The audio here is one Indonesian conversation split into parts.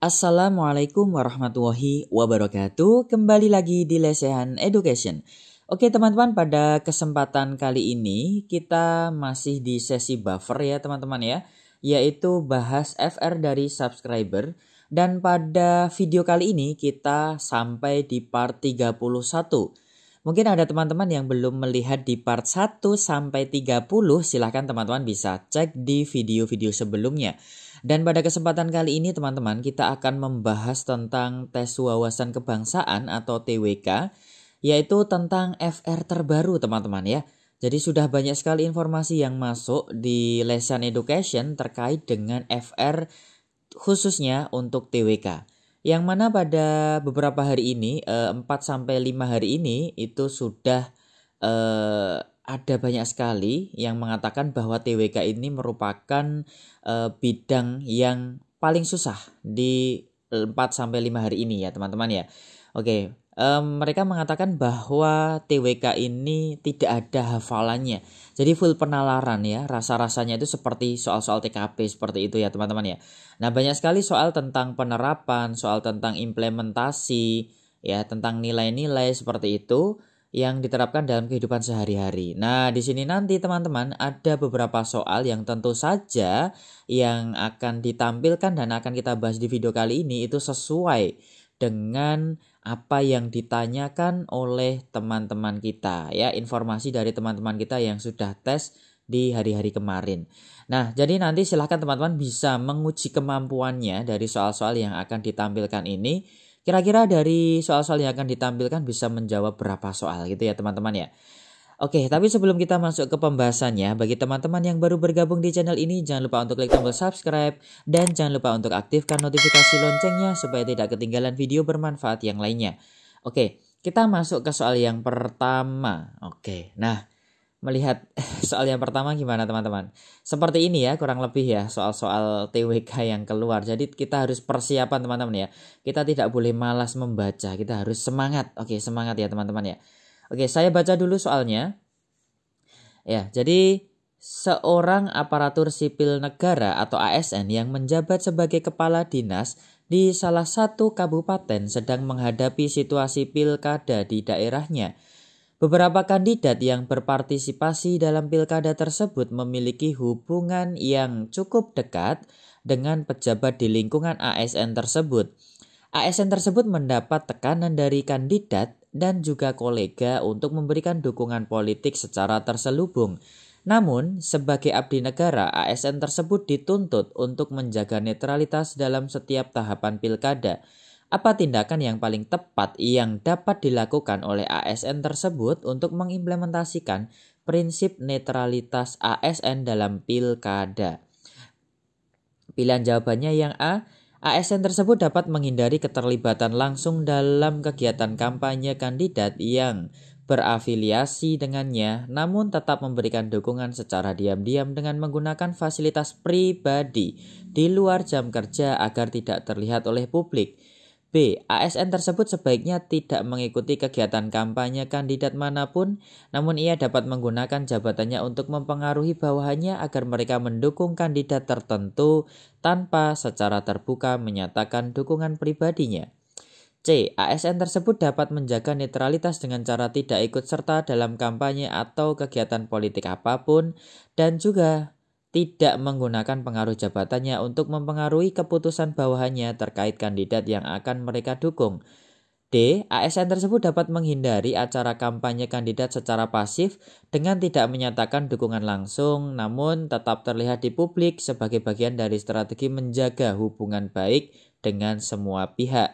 Assalamualaikum warahmatullahi wabarakatuh. Kembali lagi di Lesehan Education. Oke teman-teman, pada kesempatan kali ini kita masih di sesi buffer ya teman-teman ya, yaitu bahas FR dari subscriber. Dan pada video kali ini kita sampai di part 31. Mungkin ada teman-teman yang belum melihat di part 1 sampai 30, silahkan teman-teman bisa cek di video-video sebelumnya. Dan pada kesempatan kali ini teman-teman kita akan membahas tentang tes wawasan kebangsaan atau TWK, yaitu tentang FR terbaru teman-teman ya. Jadi sudah banyak sekali informasi yang masuk di Lesehan Education terkait dengan FR khususnya untuk TWK. Yang mana pada beberapa hari ini, 4-5 hari ini itu sudah ada banyak sekali yang mengatakan bahwa TWK ini merupakan bidang yang paling susah di 4-5 hari ini ya teman-teman ya. Oke, mereka mengatakan bahwa TWK ini tidak ada hafalannya. Jadi full penalaran ya, rasa-rasanya itu seperti soal-soal TKP seperti itu ya teman-teman ya. Nah banyak sekali soal tentang penerapan, soal tentang implementasi, ya tentang nilai-nilai seperti itu yang diterapkan dalam kehidupan sehari-hari. Nah, di sini nanti teman-teman ada beberapa soal yang tentu saja yang akan ditampilkan dan akan kita bahas di video kali ini itu sesuai dengan apa yang ditanyakan oleh teman-teman kita ya, informasi dari teman-teman kita yang sudah tes di hari-hari kemarin. Nah, jadi nanti silahkan teman-teman bisa menguji kemampuannya dari soal-soal yang akan ditampilkan ini. Kira-kira dari soal-soal yang akan ditampilkan bisa menjawab berapa soal gitu ya teman-teman ya. Oke, tapi sebelum kita masuk ke pembahasannya, bagi teman-teman yang baru bergabung di channel ini, jangan lupa untuk klik tombol subscribe dan jangan lupa untuk aktifkan notifikasi loncengnya supaya tidak ketinggalan video bermanfaat yang lainnya. Oke, kita masuk ke soal yang pertama. Oke, nah melihat soal yang pertama gimana teman-teman? Seperti ini ya kurang lebih ya soal-soal TWK yang keluar. Jadi kita harus persiapan teman-teman ya. Kita tidak boleh malas membaca, kita harus semangat. Oke, semangat ya teman-teman ya. Oke, saya baca dulu soalnya. Ya, jadi seorang aparatur sipil negara atau ASN yang menjabat sebagai kepala dinas di salah satu kabupaten sedang menghadapi situasi pilkada di daerahnya. Beberapa kandidat yang berpartisipasi dalam pilkada tersebut memiliki hubungan yang cukup dekat dengan pejabat di lingkungan ASN tersebut. ASN tersebut mendapat tekanan dari kandidat dan juga kolega untuk memberikan dukungan politik secara terselubung. Namun, sebagai abdi negara, ASN tersebut dituntut untuk menjaga netralitas dalam setiap tahapan pilkada. Apa tindakan yang paling tepat yang dapat dilakukan oleh ASN tersebut untuk mengimplementasikan prinsip netralitas ASN dalam pilkada? Pilihan jawabannya yang A. ASN tersebut dapat menghindari keterlibatan langsung dalam kegiatan kampanye kandidat yang berafiliasi dengannya, namun tetap memberikan dukungan secara diam-diam dengan menggunakan fasilitas pribadi di luar jam kerja agar tidak terlihat oleh publik. B. ASN tersebut sebaiknya tidak mengikuti kegiatan kampanye kandidat manapun, namun ia dapat menggunakan jabatannya untuk mempengaruhi bawahannya agar mereka mendukung kandidat tertentu tanpa secara terbuka menyatakan dukungan pribadinya. C. ASN tersebut dapat menjaga netralitas dengan cara tidak ikut serta dalam kampanye atau kegiatan politik apapun dan juga tidak menggunakan pengaruh jabatannya untuk mempengaruhi keputusan bawahannya terkait kandidat yang akan mereka dukung. D. ASN tersebut dapat menghindari acara kampanye kandidat secara pasif dengan tidak menyatakan dukungan langsung, namun tetap terlihat di publik sebagai bagian dari strategi menjaga hubungan baik dengan semua pihak.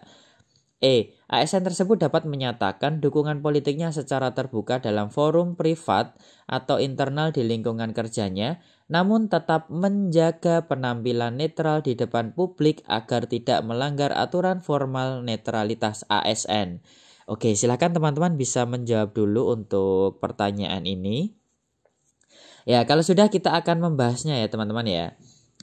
E. ASN tersebut dapat menyatakan dukungan politiknya secara terbuka dalam forum privat atau internal di lingkungan kerjanya, namun tetap menjaga penampilan netral di depan publik agar tidak melanggar aturan formal netralitas ASN. Oke, silakan teman-teman bisa menjawab dulu untuk pertanyaan ini. Ya, kalau sudah kita akan membahasnya ya teman-teman ya.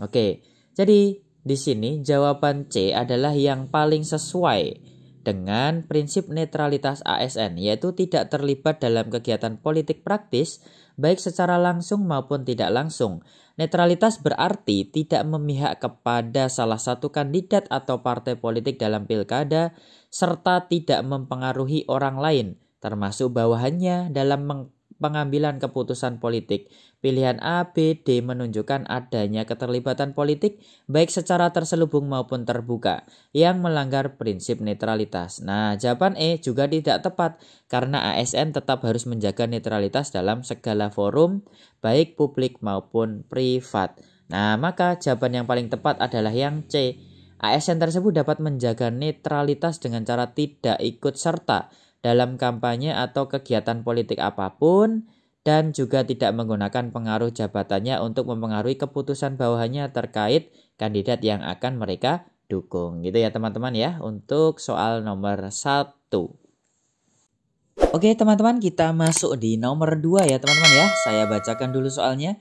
Oke, jadi di sini jawaban C adalah yang paling sesuai dengan prinsip netralitas ASN, yaitu tidak terlibat dalam kegiatan politik praktis, baik secara langsung maupun tidak langsung. Netralitas berarti tidak memihak kepada salah satu kandidat atau partai politik dalam pilkada, serta tidak mempengaruhi orang lain, termasuk bawahannya dalam pengambilan keputusan politik. Pilihan A, B, D menunjukkan adanya keterlibatan politik baik secara terselubung maupun terbuka yang melanggar prinsip netralitas. Nah, jawaban E juga tidak tepat karena ASN tetap harus menjaga netralitas dalam segala forum baik publik maupun privat. Nah, maka jawaban yang paling tepat adalah yang C. ASN tersebut dapat menjaga netralitas dengan cara tidak ikut serta dalam kampanye atau kegiatan politik apapun, dan juga tidak menggunakan pengaruh jabatannya untuk mempengaruhi keputusan bawahannya terkait kandidat yang akan mereka dukung. Gitu ya teman-teman ya, untuk soal nomor 1. Oke teman-teman, kita masuk di nomor 2 ya teman-teman ya. Saya bacakan dulu soalnya.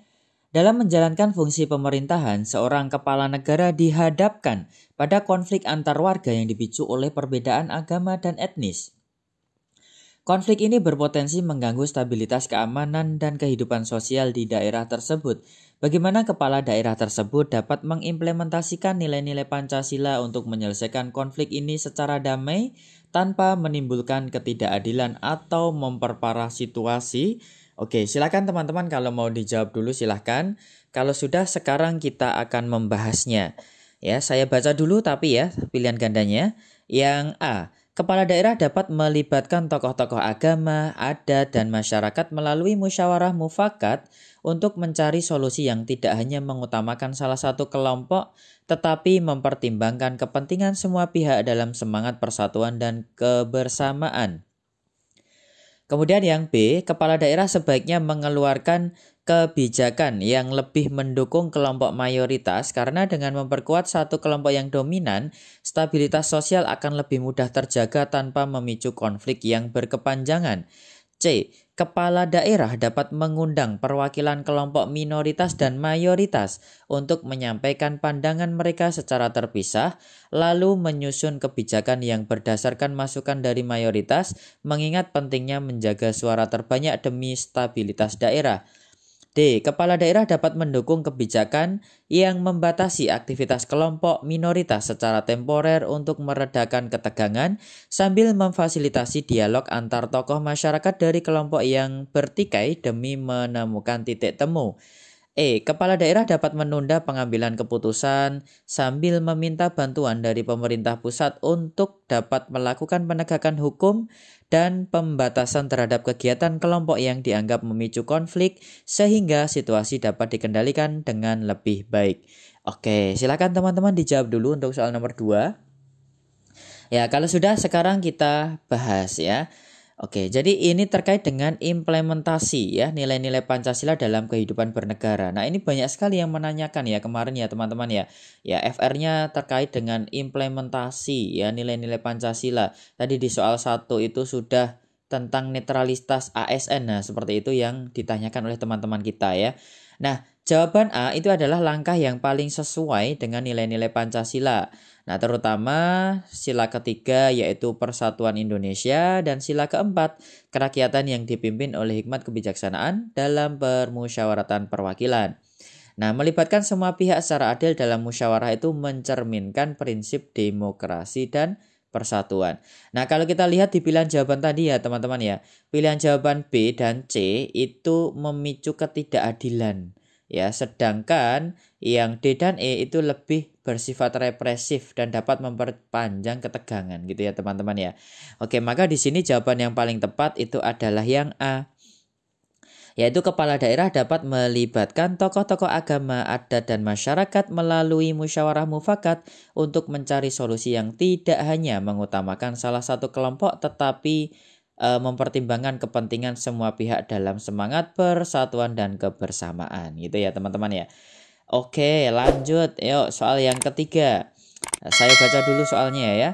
Dalam menjalankan fungsi pemerintahan, seorang kepala negara dihadapkan pada konflik antar warga yang dipicu oleh perbedaan agama dan etnis. Konflik ini berpotensi mengganggu stabilitas keamanan dan kehidupan sosial di daerah tersebut. Bagaimana kepala daerah tersebut dapat mengimplementasikan nilai-nilai Pancasila untuk menyelesaikan konflik ini secara damai tanpa menimbulkan ketidakadilan atau memperparah situasi? Oke, silakan teman-teman kalau mau dijawab dulu silahkan. Kalau sudah, sekarang kita akan membahasnya. Ya, saya baca dulu tapi ya pilihan gandanya. Yang A. Kepala daerah dapat melibatkan tokoh-tokoh agama, adat, dan masyarakat melalui musyawarah mufakat untuk mencari solusi yang tidak hanya mengutamakan salah satu kelompok, tetapi mempertimbangkan kepentingan semua pihak dalam semangat persatuan dan kebersamaan. Kemudian yang B, kepala daerah sebaiknya mengeluarkan kebijakan yang lebih mendukung kelompok mayoritas karena dengan memperkuat satu kelompok yang dominan, stabilitas sosial akan lebih mudah terjaga tanpa memicu konflik yang berkepanjangan. C. Kepala daerah dapat mengundang perwakilan kelompok minoritas dan mayoritas untuk menyampaikan pandangan mereka secara terpisah, lalu menyusun kebijakan yang berdasarkan masukan dari mayoritas, mengingat pentingnya menjaga suara terbanyak demi stabilitas daerah. D. Kepala daerah dapat mendukung kebijakan yang membatasi aktivitas kelompok minoritas secara temporer untuk meredakan ketegangan sambil memfasilitasi dialog antar tokoh masyarakat dari kelompok yang bertikai demi menemukan titik temu. E. Kepala daerah dapat menunda pengambilan keputusan sambil meminta bantuan dari pemerintah pusat untuk dapat melakukan penegakan hukum dan pembatasan terhadap kegiatan kelompok yang dianggap memicu konflik sehingga situasi dapat dikendalikan dengan lebih baik. Oke, silakan teman-teman dijawab dulu untuk soal nomor 2. Ya, kalau sudah sekarang kita bahas ya. Oke, jadi ini terkait dengan implementasi ya nilai-nilai Pancasila dalam kehidupan bernegara. Nah, ini banyak sekali yang menanyakan ya kemarin ya teman-teman ya. Ya, FR-nya terkait dengan implementasi ya nilai-nilai Pancasila. Tadi di soal 1 itu sudah tentang netralitas ASN. Nah, seperti itu yang ditanyakan oleh teman-teman kita ya. Nah, jawaban A itu adalah langkah yang paling sesuai dengan nilai-nilai Pancasila. Nah, terutama sila ketiga yaitu Persatuan Indonesia dan sila keempat kerakyatan yang dipimpin oleh hikmat kebijaksanaan dalam permusyawaratan perwakilan. Nah, melibatkan semua pihak secara adil dalam musyawarah itu mencerminkan prinsip demokrasi dan persatuan. Nah, kalau kita lihat di pilihan jawaban tadi ya teman-teman ya, pilihan jawaban B dan C itu memicu ketidakadilan. Ya, sedangkan yang D dan E itu lebih bersifat represif dan dapat memperpanjang ketegangan gitu ya teman-teman ya. Oke, maka di sini jawaban yang paling tepat itu adalah yang A. Yaitu kepala daerah dapat melibatkan tokoh-tokoh agama, adat, dan masyarakat melalui musyawarah mufakat untuk mencari solusi yang tidak hanya mengutamakan salah satu kelompok tetapi mempertimbangkan kepentingan semua pihak dalam semangat persatuan dan kebersamaan gitu ya teman-teman ya. Oke, lanjut yuk soal yang ketiga. Saya baca dulu soalnya ya.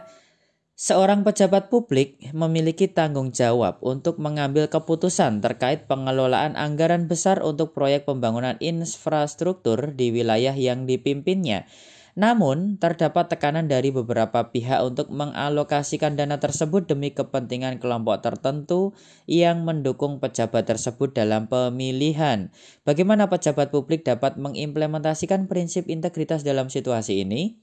Seorang pejabat publik memiliki tanggung jawab untuk mengambil keputusan terkait pengelolaan anggaran besar untuk proyek pembangunan infrastruktur di wilayah yang dipimpinnya. Namun, terdapat tekanan dari beberapa pihak untuk mengalokasikan dana tersebut demi kepentingan kelompok tertentu yang mendukung pejabat tersebut dalam pemilihan. Bagaimana pejabat publik dapat mengimplementasikan prinsip integritas dalam situasi ini?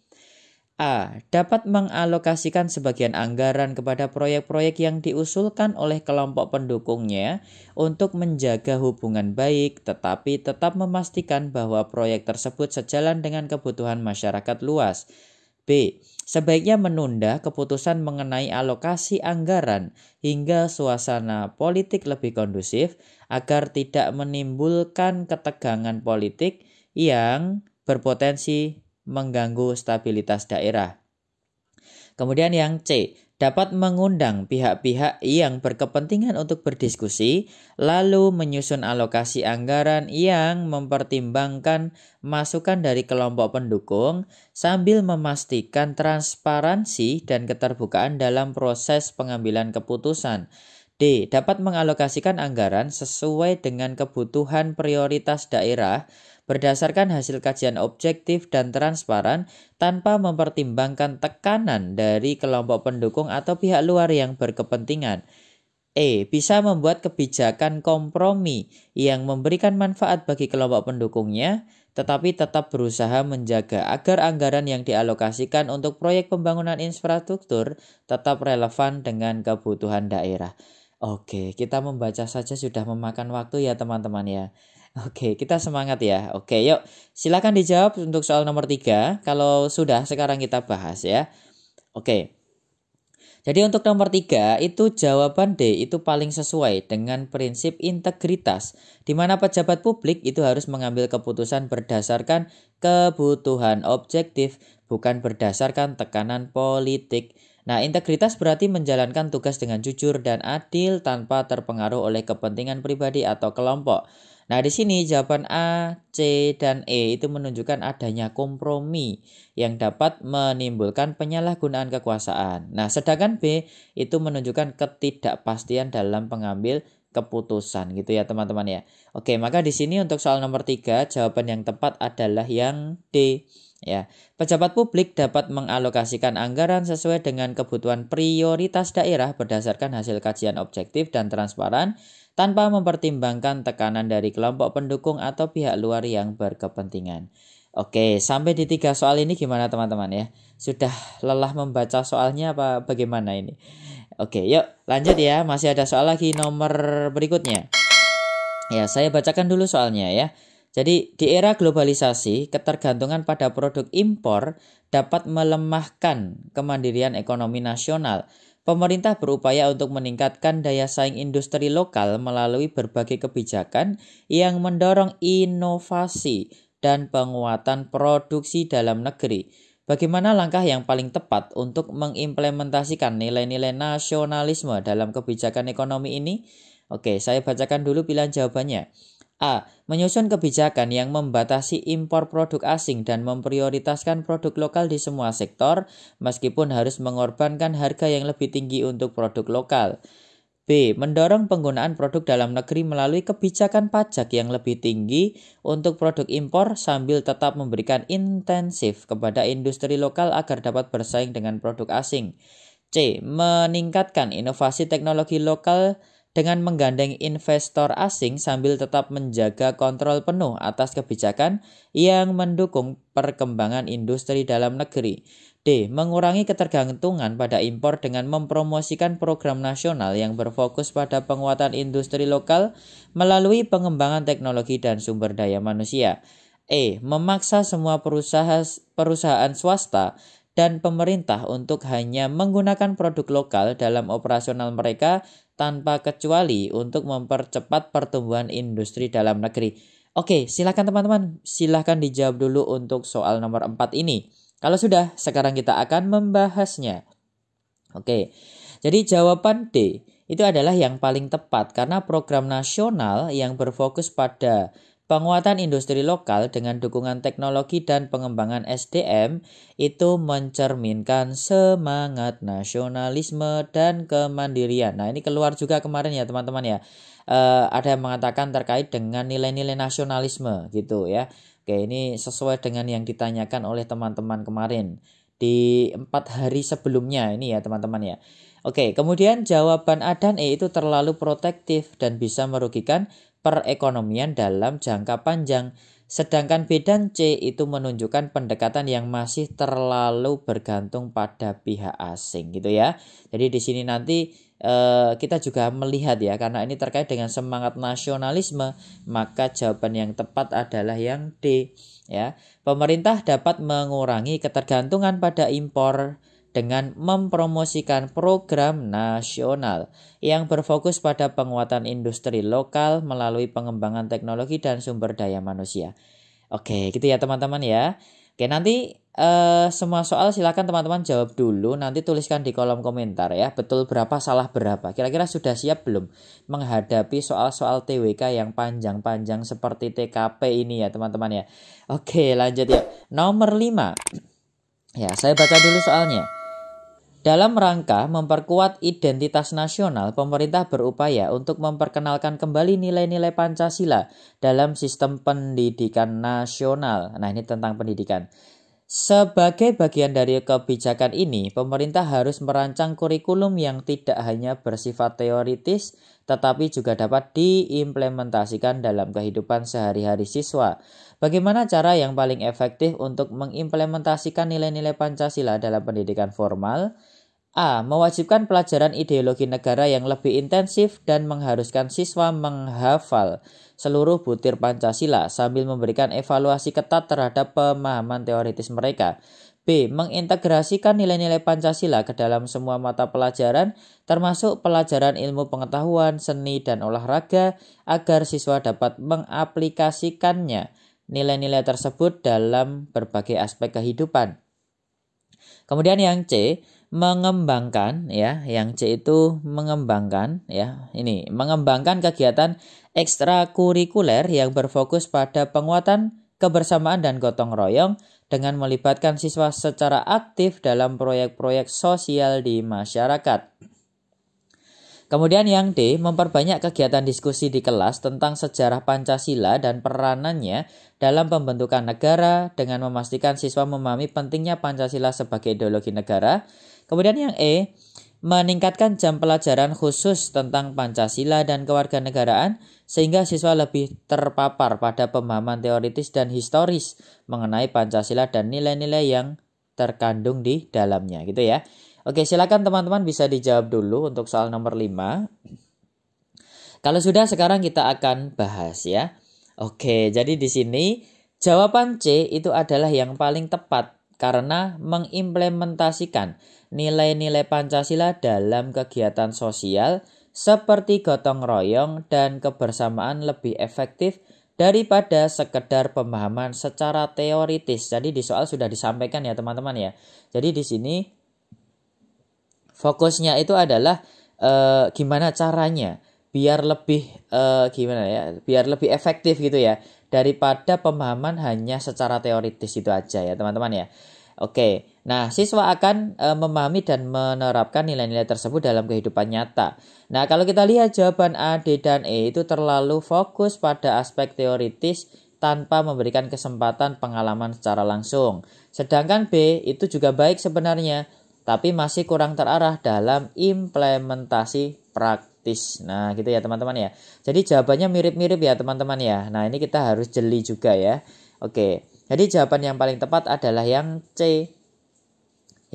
A. Dapat mengalokasikan sebagian anggaran kepada proyek-proyek yang diusulkan oleh kelompok pendukungnya untuk menjaga hubungan baik, tetapi tetap memastikan bahwa proyek tersebut sejalan dengan kebutuhan masyarakat luas. B. Sebaiknya menunda keputusan mengenai alokasi anggaran hingga suasana politik lebih kondusif agar tidak menimbulkan ketegangan politik yang berpotensi mengganggu stabilitas daerah. Kemudian yang C, dapat mengundang pihak-pihak yang berkepentingan untuk berdiskusi, lalu menyusun alokasi anggaran yang mempertimbangkan masukan dari kelompok pendukung sambil memastikan transparansi dan keterbukaan dalam proses pengambilan keputusan. D. Dapat mengalokasikan anggaran sesuai dengan kebutuhan prioritas daerah berdasarkan hasil kajian objektif dan transparan tanpa mempertimbangkan tekanan dari kelompok pendukung atau pihak luar yang berkepentingan. E. Bisa membuat kebijakan kompromi yang memberikan manfaat bagi kelompok pendukungnya, tetapi tetap berusaha menjaga agar anggaran yang dialokasikan untuk proyek pembangunan infrastruktur tetap relevan dengan kebutuhan daerah. Oke, kita membaca saja sudah memakan waktu ya teman-teman ya. Oke, kita semangat ya. Oke, yuk silakan dijawab untuk soal nomor 3. Kalau sudah, sekarang kita bahas ya. Oke. Jadi untuk nomor 3 itu jawaban D itu paling sesuai dengan prinsip integritas, di mana pejabat publik itu harus mengambil keputusan berdasarkan kebutuhan objektif, bukan berdasarkan tekanan politik. Nah, integritas berarti menjalankan tugas dengan jujur dan adil tanpa terpengaruh oleh kepentingan pribadi atau kelompok. Nah, di sini jawaban A, C, dan E itu menunjukkan adanya kompromi yang dapat menimbulkan penyalahgunaan kekuasaan. Nah, sedangkan B itu menunjukkan ketidakpastian dalam pengambil keputusan gitu ya teman-teman ya. Oke, maka di sini untuk soal nomor 3 jawaban yang tepat adalah yang D. Ya, pejabat publik dapat mengalokasikan anggaran sesuai dengan kebutuhan prioritas daerah berdasarkan hasil kajian objektif dan transparan tanpa mempertimbangkan tekanan dari kelompok pendukung atau pihak luar yang berkepentingan. Oke, sampai di 3 soal ini gimana teman-teman ya? Sudah lelah membaca soalnya apa bagaimana ini? Oke, yuk lanjut ya. Masih ada soal lagi nomor berikutnya. Ya, saya bacakan dulu soalnya ya. Jadi, di era globalisasi, ketergantungan pada produk impor dapat melemahkan kemandirian ekonomi nasional. Pemerintah berupaya untuk meningkatkan daya saing industri lokal melalui berbagai kebijakan yang mendorong inovasi dan penguatan produksi dalam negeri. Bagaimana langkah yang paling tepat untuk mengimplementasikan nilai-nilai nasionalisme dalam kebijakan ekonomi ini? Oke, saya bacakan dulu pilihan jawabannya. A. Menyusun kebijakan yang membatasi impor produk asing dan memprioritaskan produk lokal di semua sektor, meskipun harus mengorbankan harga yang lebih tinggi untuk produk lokal. B. Mendorong penggunaan produk dalam negeri melalui kebijakan pajak yang lebih tinggi untuk produk impor sambil tetap memberikan intensif kepada industri lokal agar dapat bersaing dengan produk asing. C. Meningkatkan inovasi teknologi lokal dengan menggandeng investor asing sambil tetap menjaga kontrol penuh atas kebijakan yang mendukung perkembangan industri dalam negeri. D. Mengurangi ketergantungan pada impor dengan mempromosikan program nasional yang berfokus pada penguatan industri lokal melalui pengembangan teknologi dan sumber daya manusia. E. Memaksa semua perusahaan swasta dan pemerintah untuk hanya menggunakan produk lokal dalam operasional mereka tanpa kecuali untuk mempercepat pertumbuhan industri dalam negeri. Oke, silakan teman-teman, silakan dijawab dulu untuk soal nomor 4 ini. Kalau sudah, sekarang kita akan membahasnya. Oke, jadi jawaban D itu adalah yang paling tepat karena program nasional yang berfokus pada penguatan industri lokal dengan dukungan teknologi dan pengembangan SDM itu mencerminkan semangat nasionalisme dan kemandirian. Nah, ini keluar juga kemarin ya teman-teman ya. Ada yang mengatakan terkait dengan nilai-nilai nasionalisme gitu ya. Oke, ini sesuai dengan yang ditanyakan oleh teman-teman kemarin di 4 hari sebelumnya ini ya teman-teman ya. Oke, kemudian jawaban A dan E itu terlalu protektif dan bisa merugikan perekonomian dalam jangka panjang. Sedangkan B dan C itu menunjukkan pendekatan yang masih terlalu bergantung pada pihak asing gitu ya. Jadi di sini nanti kita juga melihat ya, karena ini terkait dengan semangat nasionalisme, maka jawaban yang tepat adalah yang D ya. Pemerintah dapat mengurangi ketergantungan pada impor dengan mempromosikan program nasional yang berfokus pada penguatan industri lokal melalui pengembangan teknologi dan sumber daya manusia. Oke, gitu ya teman-teman ya. Oke, nanti semua soal silakan teman-teman jawab dulu, nanti tuliskan di kolom komentar ya, betul berapa salah berapa. Kira-kira sudah siap belum menghadapi soal-soal TWK yang panjang-panjang seperti TKP ini ya teman-teman ya. Oke, lanjut ya. Nomor 5. Ya, saya baca dulu soalnya. Dalam rangka memperkuat identitas nasional, pemerintah berupaya untuk memperkenalkan kembali nilai-nilai Pancasila dalam sistem pendidikan nasional. Nah, ini tentang pendidikan. Sebagai bagian dari kebijakan ini, pemerintah harus merancang kurikulum yang tidak hanya bersifat teoritis, tetapi juga dapat diimplementasikan dalam kehidupan sehari-hari siswa. Bagaimana cara yang paling efektif untuk mengimplementasikan nilai-nilai Pancasila dalam pendidikan formal? A. Mewajibkan pelajaran ideologi negara yang lebih intensif dan mengharuskan siswa menghafal seluruh butir Pancasila sambil memberikan evaluasi ketat terhadap pemahaman teoritis mereka. B. Mengintegrasikan nilai-nilai Pancasila ke dalam semua mata pelajaran, termasuk pelajaran ilmu pengetahuan, seni, dan olahraga, agar siswa dapat mengaplikasikannya nilai-nilai tersebut dalam berbagai aspek kehidupan. Kemudian yang C, mengembangkan ya, yang C itu mengembangkan ya, ini mengembangkan kegiatan ekstrakurikuler yang berfokus pada penguatan kebersamaan dan gotong royong dengan melibatkan siswa secara aktif dalam proyek-proyek sosial di masyarakat. Kemudian yang D, memperbanyak kegiatan diskusi di kelas tentang sejarah Pancasila dan peranannya dalam pembentukan negara dengan memastikan siswa memahami pentingnya Pancasila sebagai ideologi negara. Kemudian yang E, meningkatkan jam pelajaran khusus tentang Pancasila dan kewarganegaraan sehingga siswa lebih terpapar pada pemahaman teoritis dan historis mengenai Pancasila dan nilai-nilai yang terkandung di dalamnya gitu ya. Oke, silakan teman-teman bisa dijawab dulu untuk soal nomor 5. Kalau sudah, sekarang kita akan bahas ya. Oke, jadi di sini jawaban C itu adalah yang paling tepat karena mengimplementasikan nilai-nilai Pancasila dalam kegiatan sosial seperti gotong royong dan kebersamaan lebih efektif daripada sekedar pemahaman secara teoritis. Jadi di soal sudah disampaikan ya teman-teman ya. Jadi di sini fokusnya itu adalah gimana caranya biar lebih biar lebih efektif gitu ya daripada pemahaman hanya secara teoritis itu aja ya teman-teman ya. Oke, nah siswa akan memahami dan menerapkan nilai-nilai tersebut dalam kehidupan nyata. Nah kalau kita lihat jawaban A, D, dan E itu terlalu fokus pada aspek teoritis tanpa memberikan kesempatan pengalaman secara langsung. Sedangkan B itu juga baik sebenarnya, tapi masih kurang terarah dalam implementasi praktis. Nah gitu ya teman-teman ya. Jadi jawabannya mirip-mirip ya teman-teman ya. Nah ini kita harus jeli juga ya. Oke, jadi jawaban yang paling tepat adalah yang C,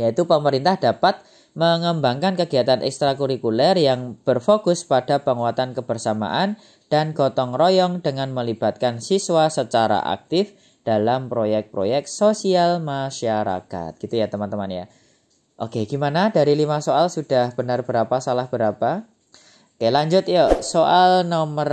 yaitu pemerintah dapat mengembangkan kegiatan ekstrakurikuler yang berfokus pada penguatan kebersamaan dan gotong royong dengan melibatkan siswa secara aktif dalam proyek-proyek sosial masyarakat. Gitu ya teman-teman ya. Oke, gimana? Dari 5 soal sudah benar berapa, salah berapa? Oke, lanjut yuk. Soal nomor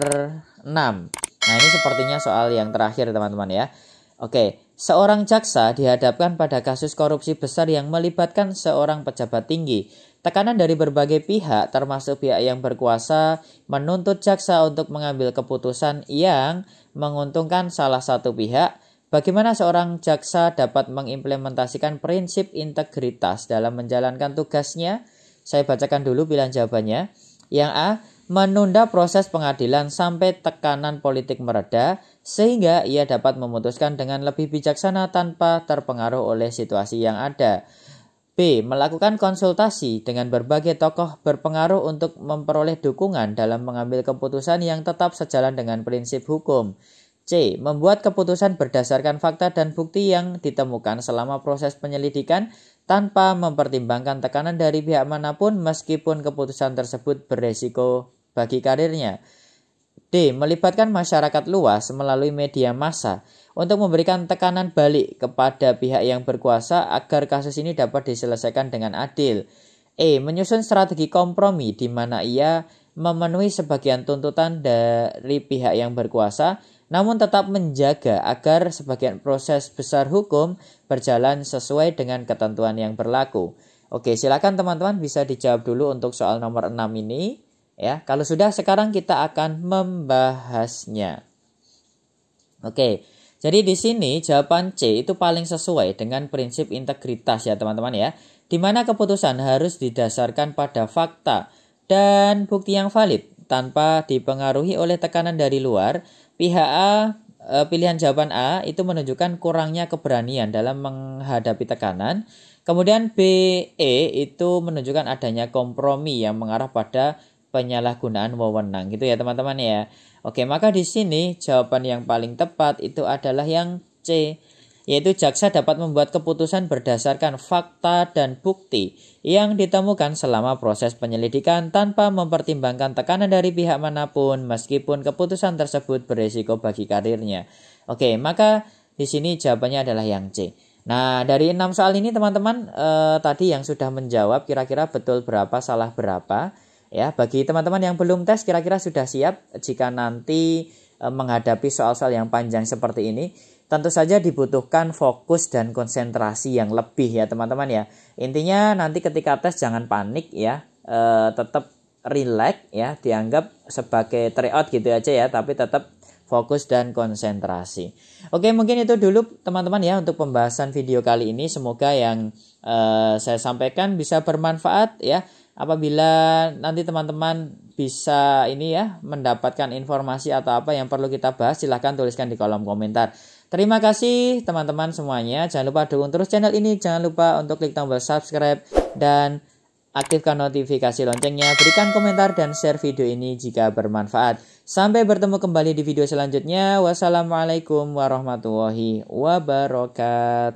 6. Nah, ini sepertinya soal yang terakhir teman-teman ya. Oke, seorang jaksa dihadapkan pada kasus korupsi besar yang melibatkan seorang pejabat tinggi. Tekanan dari berbagai pihak, termasuk pihak yang berkuasa, menuntut jaksa untuk mengambil keputusan yang menguntungkan salah satu pihak. Bagaimana seorang jaksa dapat mengimplementasikan prinsip integritas dalam menjalankan tugasnya? Saya bacakan dulu pilihan jawabannya. Yang A, menunda proses pengadilan sampai tekanan politik mereda sehingga ia dapat memutuskan dengan lebih bijaksana tanpa terpengaruh oleh situasi yang ada. B. Melakukan konsultasi dengan berbagai tokoh berpengaruh untuk memperoleh dukungan dalam mengambil keputusan yang tetap sejalan dengan prinsip hukum. C. Membuat keputusan berdasarkan fakta dan bukti yang ditemukan selama proses penyelidikan tanpa mempertimbangkan tekanan dari pihak manapun meskipun keputusan tersebut beresiko bagi karirnya. D. Melibatkan masyarakat luas melalui media massa untuk memberikan tekanan balik kepada pihak yang berkuasa agar kasus ini dapat diselesaikan dengan adil. E. Menyusun strategi kompromi di mana ia memenuhi sebagian tuntutan dari pihak yang berkuasa, namun tetap menjaga agar sebagian proses besar hukum berjalan sesuai dengan ketentuan yang berlaku. Oke, silakan teman-teman bisa dijawab dulu untuk soal nomor 6 ini. Ya, kalau sudah sekarang kita akan membahasnya. Oke, jadi di sini jawaban C itu paling sesuai dengan prinsip integritas ya teman-teman ya. Di mana keputusan harus didasarkan pada fakta dan bukti yang valid tanpa dipengaruhi oleh tekanan dari luar. Pihak A, pilihan jawaban A itu menunjukkan kurangnya keberanian dalam menghadapi tekanan. Kemudian B, E itu menunjukkan adanya kompromi yang mengarah pada penyalahgunaan wewenang gitu ya teman-teman ya. Oke, maka di sini jawaban yang paling tepat itu adalah yang C, yaitu jaksa dapat membuat keputusan berdasarkan fakta dan bukti yang ditemukan selama proses penyelidikan tanpa mempertimbangkan tekanan dari pihak manapun meskipun keputusan tersebut beresiko bagi karirnya. Oke, maka di sini jawabannya adalah yang C. Nah, dari 6 soal ini teman-teman tadi yang sudah menjawab kira-kira betul berapa, salah berapa. Ya, bagi teman-teman yang belum tes kira-kira sudah siap jika nanti menghadapi soal-soal yang panjang seperti ini. Tentu saja dibutuhkan fokus dan konsentrasi yang lebih ya teman-teman ya. Intinya nanti ketika tes jangan panik ya, tetap relax ya, dianggap sebagai tryout gitu aja ya, tapi tetap fokus dan konsentrasi. Oke, mungkin itu dulu teman-teman ya untuk pembahasan video kali ini. Semoga yang saya sampaikan bisa bermanfaat ya. Apabila nanti teman-teman bisa ini ya mendapatkan informasi atau apa yang perlu kita bahas, silahkan tuliskan di kolom komentar. Terima kasih teman-teman semuanya. Jangan lupa dukung terus channel ini. Jangan lupa untuk klik tombol subscribe dan aktifkan notifikasi loncengnya. Berikan komentar dan share video ini jika bermanfaat. Sampai bertemu kembali di video selanjutnya. Wassalamualaikum warahmatullahi wabarakatuh.